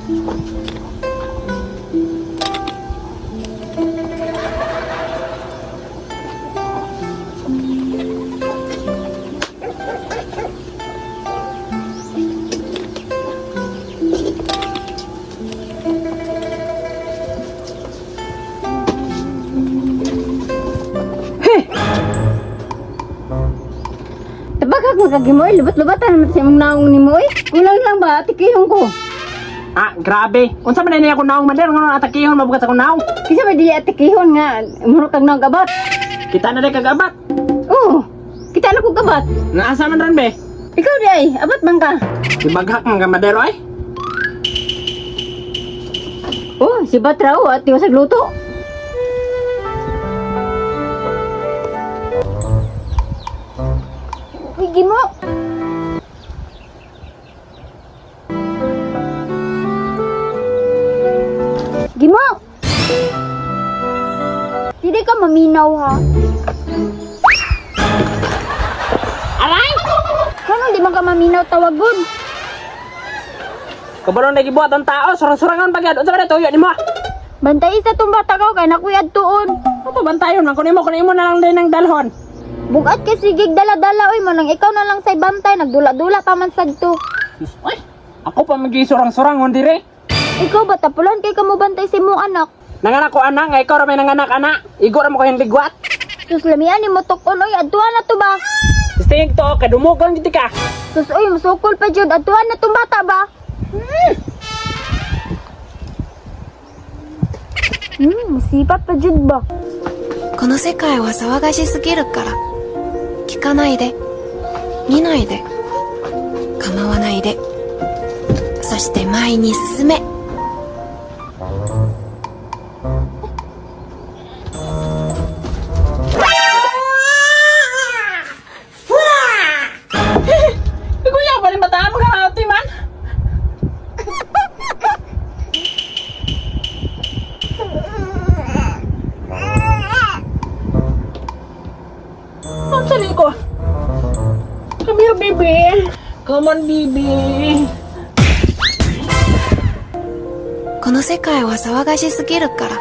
Tabagag magagimoy, lubat-lubatan naman sa imong naong ni Moy. Kulang lang ba, tikihon ko. Ah, grabe. Unsa man niya ako naong mader ngono atakihon mabugat ako naong. Kisa ba dili atikihon nga, muro kag naong gabat. Kita na rin kagabat. Oo, kita na ko gabat. Naasa man ron be? Ikaw di ay, abat bang ka? Ibaghak mga madero ay. Oh, si Batraw at tiwas luto. Higin mo. Gimo. Hindi ka maminaw ha. Aray! Kano di man ka maminaw tawagon? Kabalon na gibuhat ang tao, surang-surangan bagad. Unsa man tuyo nimo? Bantay sa tong bata ka kay nakuyad tuon. Ano ba bantayon man kunin mo na lang din ng dalhon. Bugat kay sigig dala-dala oy manang ikaw na lang say bantay nagdula-dula pa man sadto. Ay, ako pa magisurang-surangon dire. Ikaw ba tapulan kay kamo bantay sa imong anak? Nanganak ko anak, nga ikaw ra may nanganak ana. Igo ra mo ko yung ligwat. Sus lamian ni mo tukon oy adtuan na to ba? Sting to, kadumugon gid ka. Sus oy musukol pa jud adtuan na tong bata ba? Musipat pa jud ba? この世界は騒がしすぎるから聞かないで見ないで構わないでそして前に進め Kuya, balik bataan mo ka ati man. Ang sali ko. Come here, baby. Come on, baby. この世界は騒がしすぎるから